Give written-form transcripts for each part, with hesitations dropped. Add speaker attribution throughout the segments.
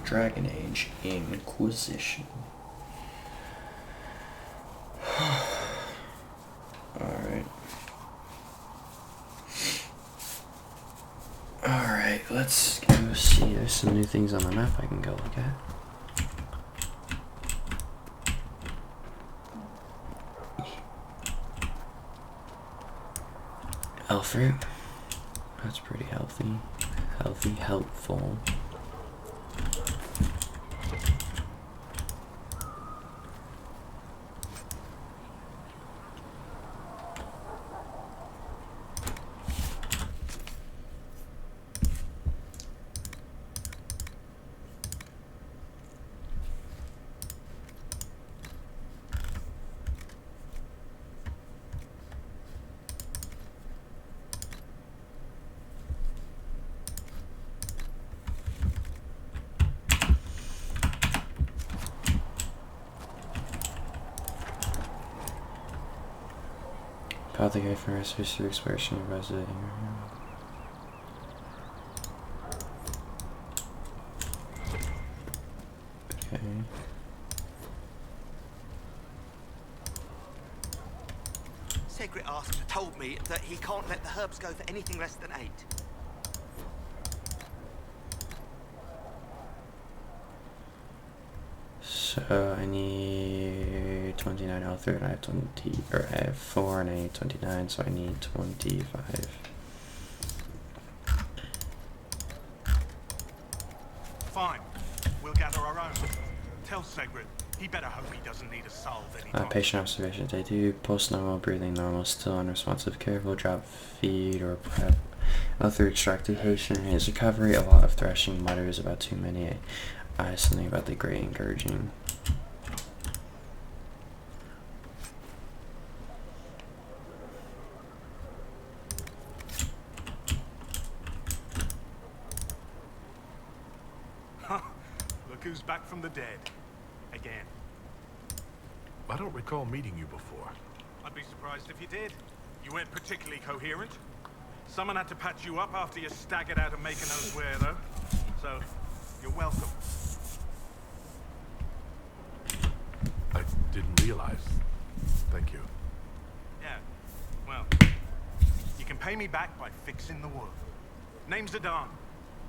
Speaker 1: Dragon Age Inquisition. Alright. Alright, let's go see. There's some new things on the map I can go look at. Elf fruit. That's pretty healthy. Helpful. Apothecary for recipes to expression of resident. Okay.
Speaker 2: Segret told me that he can't let the herbs go for anything less than 8.
Speaker 1: So I need 29 health and I have 20, or I have 4 and I need 29, so I need 25.
Speaker 3: Fine. We'll gather our own. Tell Segret he better hope he doesn't need a salve anytime.
Speaker 1: Patient observation day 2, pulse normal, breathing normal, still unresponsive, careful, drop feed or prep. L3 extracted patient, his recovery, a lot of thrashing, mutters about too many. Something about the great encouraging.
Speaker 3: Look who's back from the dead. Again.
Speaker 4: I don't recall meeting you before.
Speaker 3: I'd be surprised if you did. You weren't particularly coherent. Someone had to patch you up after you staggered out of making those wear, though. So, you're welcome.
Speaker 4: I didn't realize. Thank you.
Speaker 3: Yeah, well, you can pay me back by fixing the world. Name's Adan.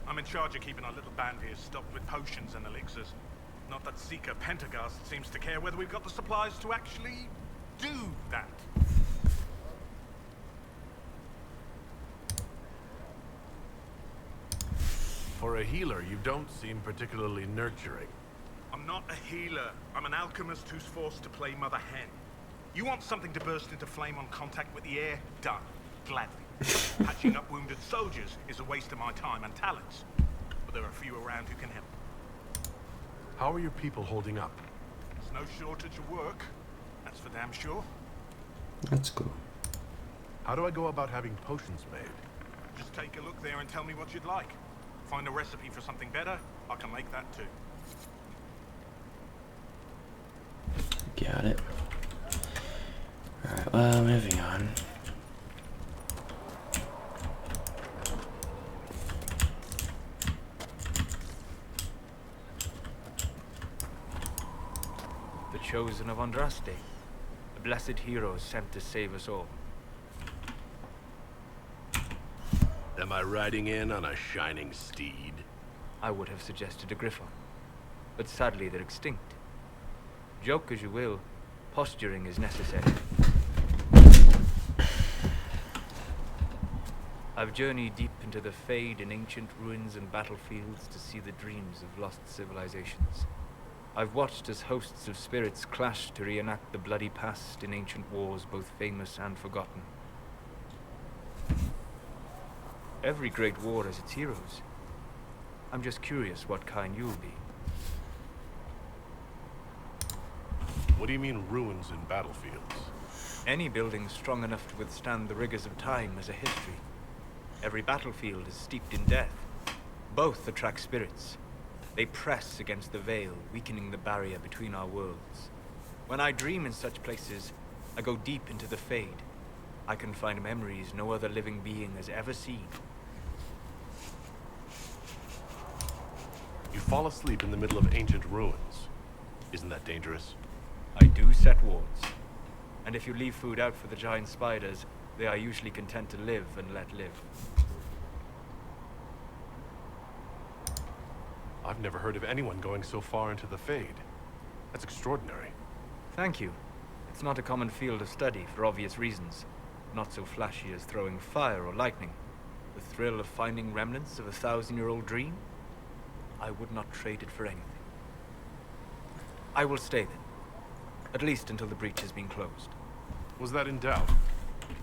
Speaker 3: I'm in charge of keeping our little band here stocked with potions and elixirs. Not that Seeker Pentagast seems to care whether we've got the supplies to actually do that.
Speaker 4: For a healer, you don't seem particularly nurturing.
Speaker 3: I'm not a healer. I'm an alchemist who's forced to play Mother Hen. You want something to burst into flame on contact with the air? Done. Gladly. Patching up wounded soldiers is a waste of my time and talents. But there are a few around who can help.
Speaker 4: How are your people holding up?
Speaker 3: There's no shortage of work. That's for damn sure.
Speaker 1: That's cool.
Speaker 4: How do I go about having potions made?
Speaker 3: Just take a look there and tell me what you'd like. Find a recipe for something better, I can make that too.
Speaker 1: Got it. Alright, well, moving on.
Speaker 5: The chosen of Andraste, the blessed hero sent to save us all.
Speaker 4: Am I riding in on a shining steed?
Speaker 5: I would have suggested a griffon, but sadly they're extinct. Joke as you will, posturing is necessary. I've journeyed deep into the Fade in ancient ruins and battlefields to see the dreams of lost civilizations. I've watched as hosts of spirits clash to reenact the bloody past in ancient wars, both famous and forgotten. Every great war has its heroes. I'm just curious what kind you'll be.
Speaker 4: What do you mean ruins in battlefields?
Speaker 5: Any building strong enough to withstand the rigors of time has a history. Every battlefield is steeped in death. Both attract spirits. They press against the veil, weakening the barrier between our worlds. When I dream in such places, I go deep into the Fade. I can find memories no other living being has ever seen.
Speaker 4: You fall asleep in the middle of ancient ruins. Isn't that dangerous?
Speaker 5: I do set wards. And if you leave food out for the giant spiders, they are usually content to live and let live.
Speaker 4: I've never heard of anyone going so far into the Fade. That's extraordinary.
Speaker 5: Thank you. It's not a common field of study for obvious reasons. Not so flashy as throwing fire or lightning. The thrill of finding remnants of a 1,000-year-old dream? I would not trade it for anything. I will stay then. At least until the breach has been closed.
Speaker 4: Was that in doubt?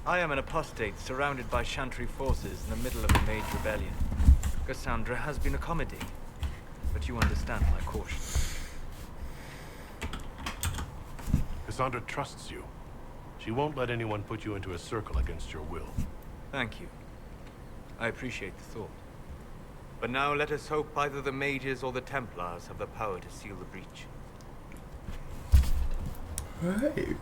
Speaker 5: I am an apostate surrounded by Chantry forces in the middle of a mage rebellion. Cassandra has been accommodating, but you understand my caution.
Speaker 4: Cassandra trusts you. She won't let anyone put you into a circle against your will.
Speaker 5: Thank you. I appreciate the thought. But now let us hope either the mages or the Templars have the power to seal the breach.
Speaker 1: Right.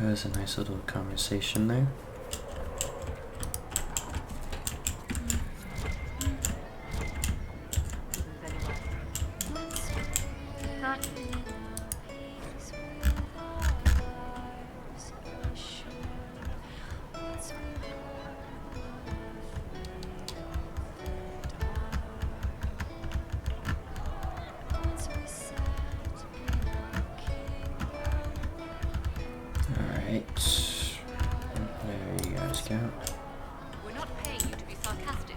Speaker 1: That was a nice little conversation there. There you guys go.
Speaker 6: We're not paying you to be sarcastic.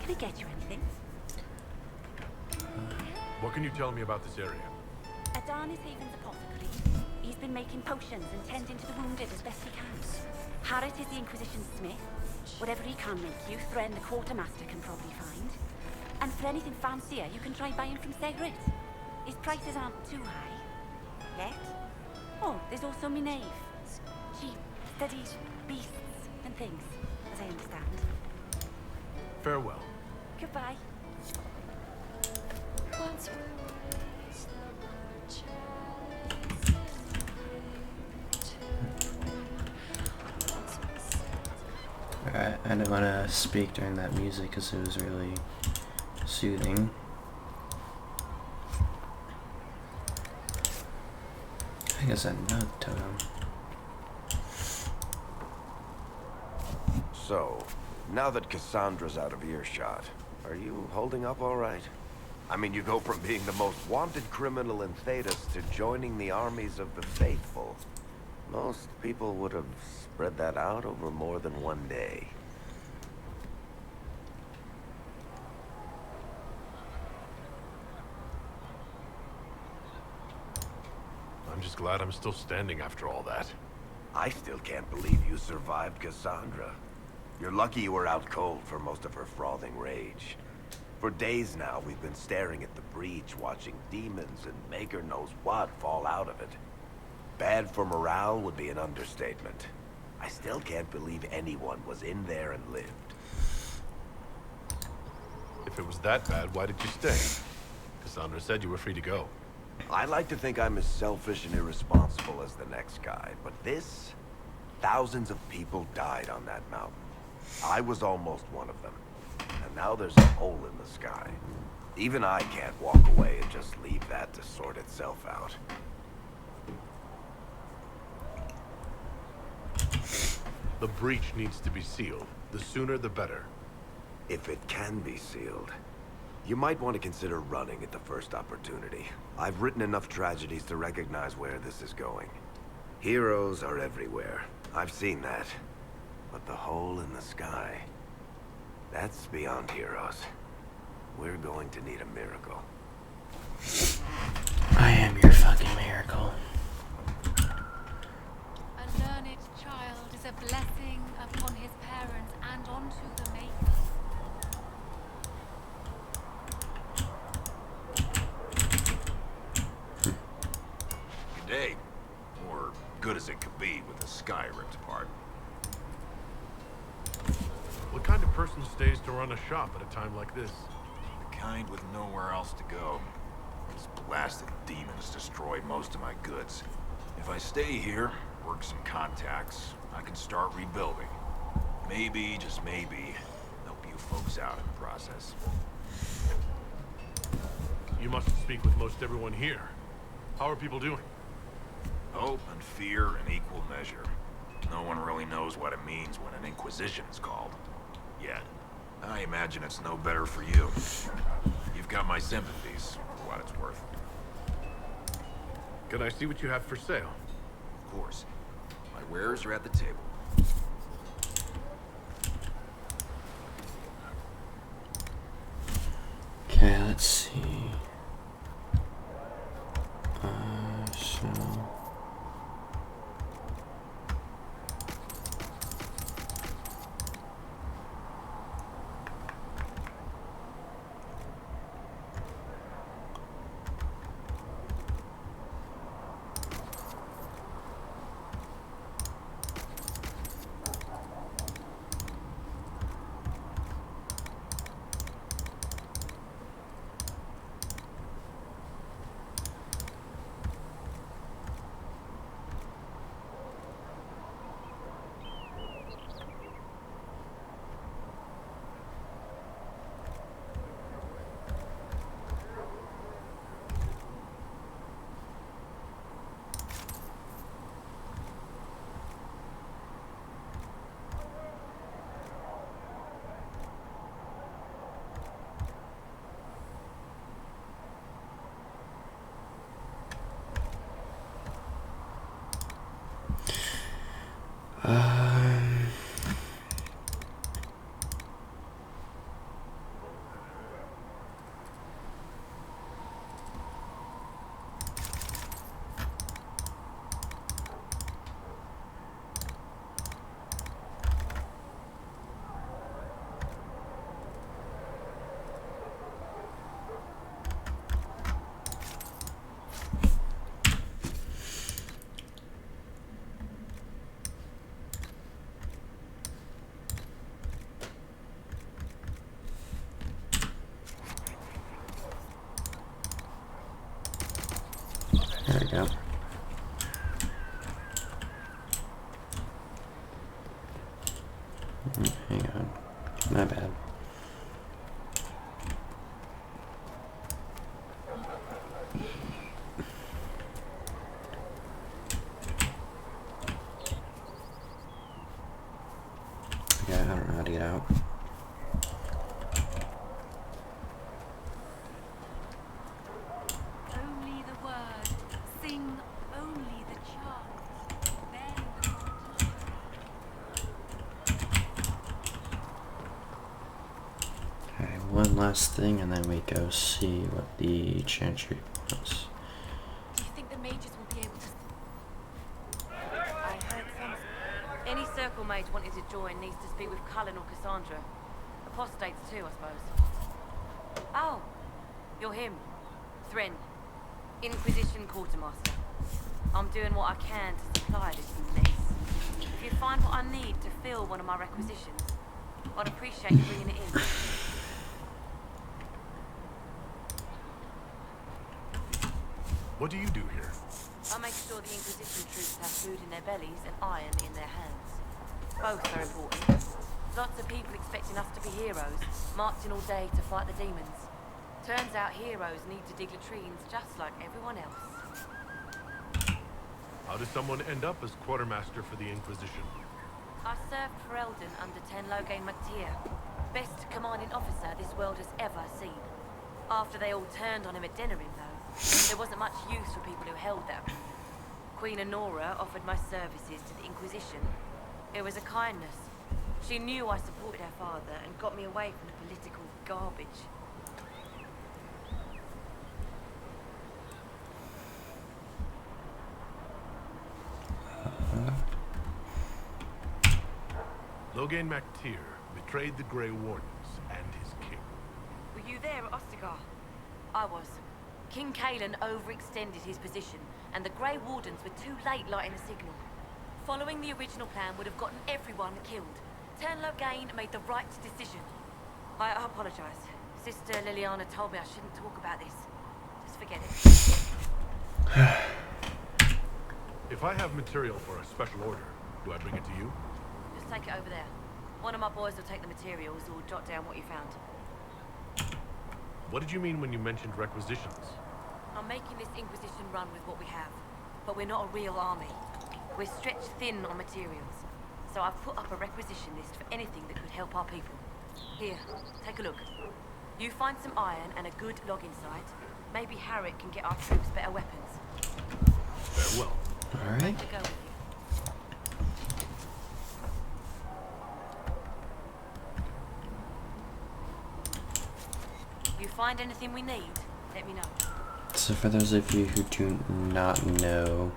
Speaker 6: Can I get you anything?
Speaker 4: What can you tell me about this area?
Speaker 6: Adarnis Haven's apothecary. He's been making potions and tending to the wounded as best he can. Harriet is the Inquisition smith. Whatever he can make you, Thren the quartermaster can probably find. And for anything fancier, you can try buying from Segret. His prices aren't too high. Yet. Oh, there's also Minave. She studies beasts and things, as I understand.
Speaker 4: Farewell.
Speaker 6: Goodbye.
Speaker 1: Alright, I didn't want to speak during that music because it was really soothing. I guess another totem.
Speaker 7: So, now that Cassandra's out of earshot, are you holding up all right? I mean, you go from being the most wanted criminal in Thedas to joining the armies of the faithful. Most people would have spread that out over more than one day.
Speaker 4: I'm just glad I'm still standing after all that.
Speaker 7: I still can't believe you survived Cassandra. You're lucky you were out cold for most of her frothing rage. For days now, we've been staring at the breach, watching demons and maker knows what fall out of it. Bad for morale would be an understatement. I still can't believe anyone was in there and lived.
Speaker 4: If it was that bad, why did you stay? Cassandra said you were free to go.
Speaker 7: I like to think I'm as selfish and irresponsible as the next guy, but this... Thousands of people died on that mountain. I was almost one of them. And now there's a hole in the sky. Even I can't walk away and just leave that to sort itself out.
Speaker 4: The breach needs to be sealed. The sooner the better.
Speaker 7: If it can be sealed, you might want to consider running at the first opportunity. I've written enough tragedies to recognize where this is going. Heroes are everywhere. I've seen that. But the hole in the sky, that's beyond heroes. We're going to need a miracle.
Speaker 1: I am your fucking miracle.
Speaker 8: A learned child is a blessing upon his parents and onto the maker.
Speaker 9: Good day. Or good as it could be with the sky ripped apart.
Speaker 4: What kind of person stays to run a shop at a time like this?
Speaker 9: The kind with nowhere else to go. These blasted demons destroyed most of my goods. If I stay here, work some contacts, I can start rebuilding. Maybe, just maybe, they'll you folks out in the process.
Speaker 4: You must speak with most everyone here. How are people doing?
Speaker 9: Hope and fear in equal measure. No one really knows what it means when an Inquisition is called. Yet. I imagine it's no better for you. You've got my sympathies, for what it's worth.
Speaker 4: Can I see what you have for sale?
Speaker 9: Of course. My wares are at the table.
Speaker 1: Okay, let's see. So... There we go. Hang on. My bad. Yeah, I don't know how to get out.
Speaker 8: Only the word. Sing only the chant. Then
Speaker 1: Alright, one last thing and then we go see what the chantry was.
Speaker 6: Do you think the mages will be able to... I heard some... Any circle mage wanting to join needs to speak with Cullen or Cassandra. Apostates too, I suppose. Oh, you're him. Thren. Inquisition quartermaster. I'm doing what I can to supply this mess. If you find what I need to fill one of my requisitions, I'd appreciate you bringing it in.
Speaker 4: What do you do here?
Speaker 6: I make sure the Inquisition troops have food in their bellies and iron in their hands. Both are important. Lots of people expecting us to be heroes, marching all day to fight the demons. Turns out heroes need to dig latrines just like everyone else.
Speaker 4: How does someone end up as quartermaster for the Inquisition?
Speaker 6: I served for Eldon under Tenlogain MacTier, best commanding officer this world has ever seen. After they all turned on him at Denerim, though, there wasn't much use for people who held that. Queen Honora offered my services to the Inquisition. It was a kindness. She knew I supported her father and got me away from the political garbage.
Speaker 4: Logain MacTier betrayed the Grey Wardens and his king.
Speaker 6: Were you there at Ostagar? I was. King Kalen overextended his position, and the Grey Wardens were too late lighting the signal. Following the original plan would have gotten everyone killed. Tenlogain made the right decision. I apologize. Sister Liliana told me I shouldn't talk about this. Just forget it.
Speaker 4: If I have material for a special order, do I bring it to you?
Speaker 6: Just take it over there.
Speaker 10: One of my boys will take the materials or jot down what you found.
Speaker 4: What did you mean when you mentioned requisitions?
Speaker 10: I'm making this Inquisition run with what we have, but we're not a real army. We're stretched thin on materials, so I've put up a requisition list for anything that could help our people. Here, take a look. You find some iron and a good logging site. Maybe Harriet can get our troops better weapons.
Speaker 4: Very well.
Speaker 1: Alright.
Speaker 10: Ready to go with you. You find anything we need, let me know.
Speaker 1: So for those of you who do not know,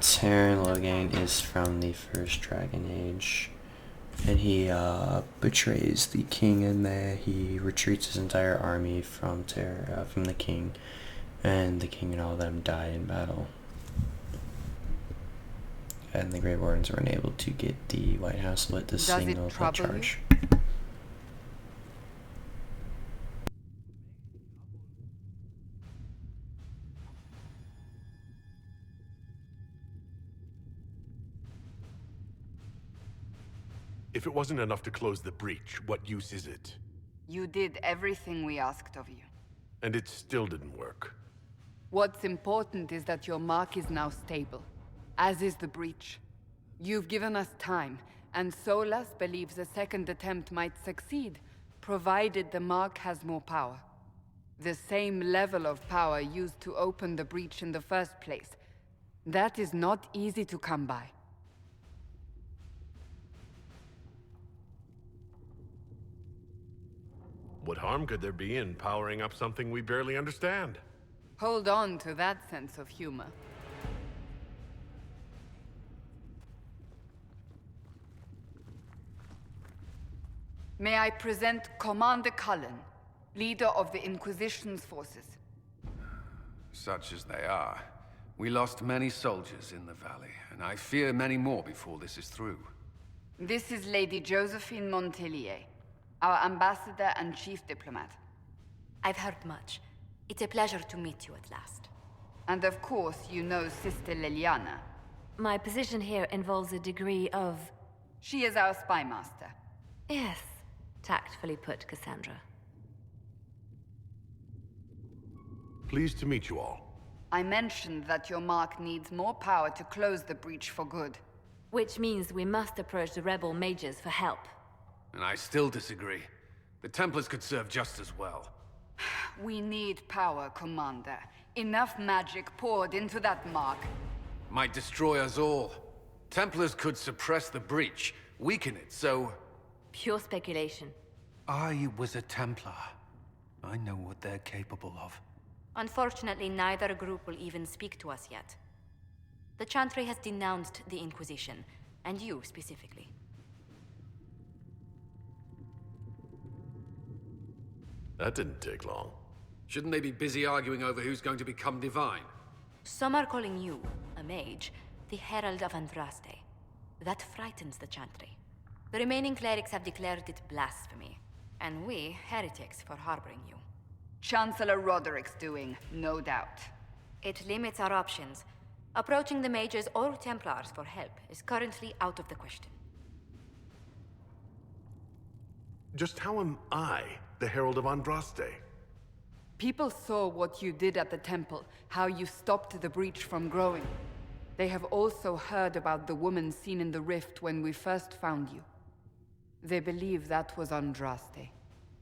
Speaker 1: Terran Logain is from the First Dragon Age, and he betrays the king, and there he retreats his entire army from the king, and the king and all of them die in battle. And the Grey Wardens were unable to get the White House lit to signal the charge.
Speaker 4: If it wasn't enough to close the breach, what use is it?
Speaker 11: You did everything we asked of you.
Speaker 4: And it still didn't work.
Speaker 11: What's important is that your mark is now stable, as is the breach. You've given us time, and Solas believes a second attempt might succeed, provided the mark has more power. The same level of power used to open the breach in the first place. That is not easy to come by.
Speaker 4: What harm could there be in powering up something we barely understand?
Speaker 11: Hold on to that sense of humor. May I present Commander Cullen, leader of the Inquisition's forces.
Speaker 12: Such as they are. We lost many soldiers in the valley, and I fear many more before this is through.
Speaker 11: This is Lady Josephine Montelier, our ambassador and chief diplomat.
Speaker 13: I've heard much. It's a pleasure to meet you at last.
Speaker 11: And of course, you know Sister Liliana.
Speaker 13: My position here involves a degree of...
Speaker 11: She is our spy master.
Speaker 13: Yes, tactfully put, Cassandra.
Speaker 4: Pleased to meet you all.
Speaker 11: I mentioned that your mark needs more power to close the breach for good.
Speaker 13: Which means we must approach the rebel mages for help.
Speaker 12: And I still disagree. The Templars could serve just as well.
Speaker 11: We need power, Commander. Enough magic poured into that mark.
Speaker 12: Might destroy us all. Templars could suppress the breach, weaken it, so...
Speaker 13: Pure speculation.
Speaker 12: I was a Templar. I know what they're capable of.
Speaker 13: Unfortunately, neither group will even speak to us yet. The Chantry has denounced the Inquisition, and you specifically.
Speaker 4: That didn't take long.
Speaker 12: Shouldn't they be busy arguing over who's going to become divine?
Speaker 13: Some are calling you, a mage, the Herald of Andraste. That frightens the Chantry. The remaining clerics have declared it blasphemy, and we, heretics, for harboring you.
Speaker 11: Chancellor Roderick's doing, no doubt.
Speaker 13: It limits our options. Approaching the mages or Templars for help is currently out of the question.
Speaker 4: Just how am I the Herald of Andraste?
Speaker 11: People saw what you did at the temple, how you stopped the breach from growing. They have also heard about the woman seen in the rift when we first found you. They believe that was Andraste.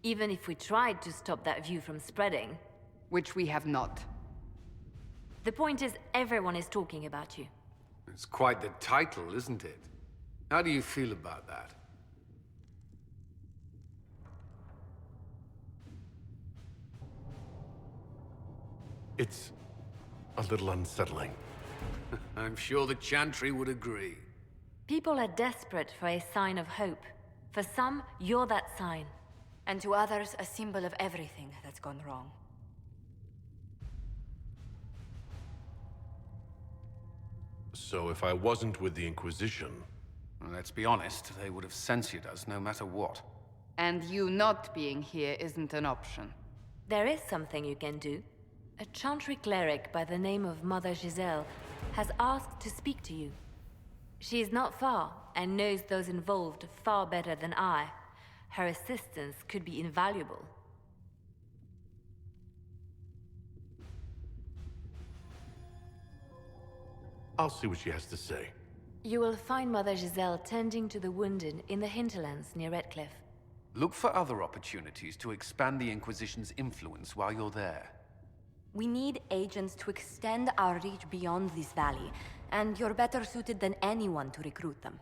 Speaker 13: Even if we tried to stop that view from spreading...
Speaker 11: Which we have not.
Speaker 13: The point is, everyone is talking about you.
Speaker 12: It's quite the title, isn't it? How do you feel about that?
Speaker 4: It's a little unsettling.
Speaker 12: I'm sure the Chantry would agree.
Speaker 13: People are desperate for a sign of hope. For some, you're that sign. And to others, a symbol of everything that's gone wrong.
Speaker 4: So if I wasn't with the Inquisition...
Speaker 12: Well, let's be honest, they would have censored us no matter what.
Speaker 11: And you not being here isn't an option.
Speaker 13: There is something you can do. A Chantry cleric by the name of Mother Giselle has asked to speak to you.
Speaker 10: She is not far, and knows those involved far better than I. Her assistance could be invaluable.
Speaker 4: I'll see what she has to say.
Speaker 10: You will find Mother Giselle tending to the wounded in the hinterlands near Redcliffe.
Speaker 12: Look for other opportunities to expand the Inquisition's influence while you're there.
Speaker 13: We need agents to extend our reach beyond this valley, and you're better suited than anyone to recruit them.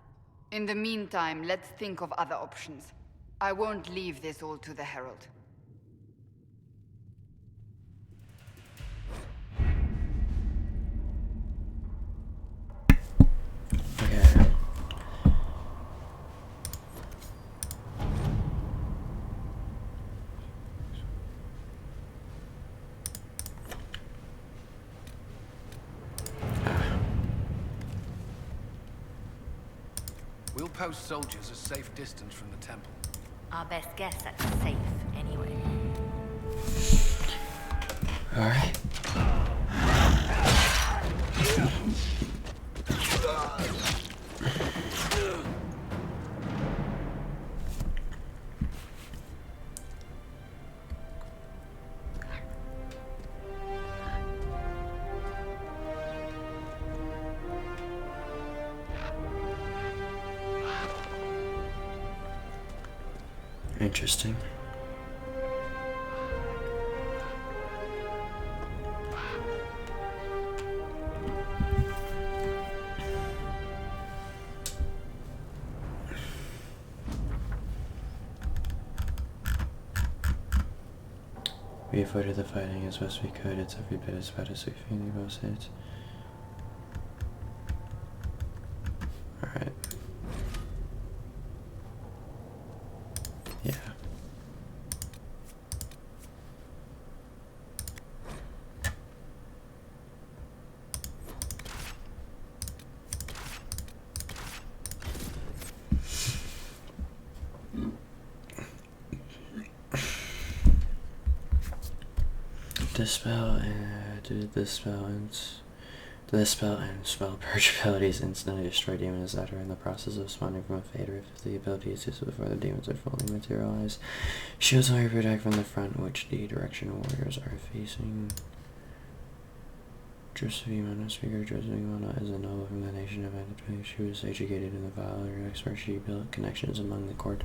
Speaker 11: In the meantime, let's think of other options. I won't leave this all to the Herald.
Speaker 1: Okay.
Speaker 12: We'll post soldiers a safe distance from the temple.
Speaker 10: Our best guess that's safe, anyway.
Speaker 1: Alright. Interesting. We avoided the fighting as best we could. It's every bit as bad as we think we both said. Alright. Yeah. The spell and spell purge abilities instantly destroy demons that are in the process of spawning from a fade rift. If the ability is used before the demons are fully materialized, shields only protect from the front, which the direction warriors are facing. Josephine speaker Josephine is a noble from the nation of Anatolia. She was educated in the Valley where she built connections among the court.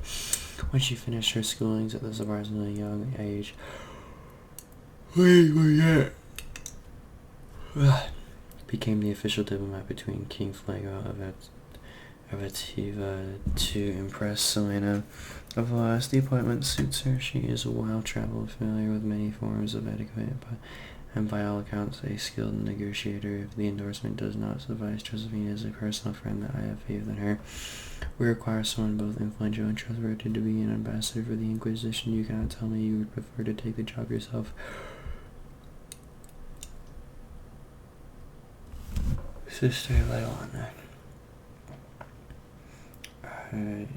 Speaker 1: When she finished her schoolings at the surprisingly young age, became the official diplomat between King Flago of Ativa to impress Selena of Laos. The appointment suits her. She is a well-traveled, familiar with many forms of etiquette, and by all accounts a skilled negotiator. If the endorsement does not suffice, Josephine is a personal friend that I have faith in her. We require someone both influential and trustworthy to be an ambassador for the Inquisition. You cannot tell me you would prefer to take the job yourself. Sister Leona. Alright.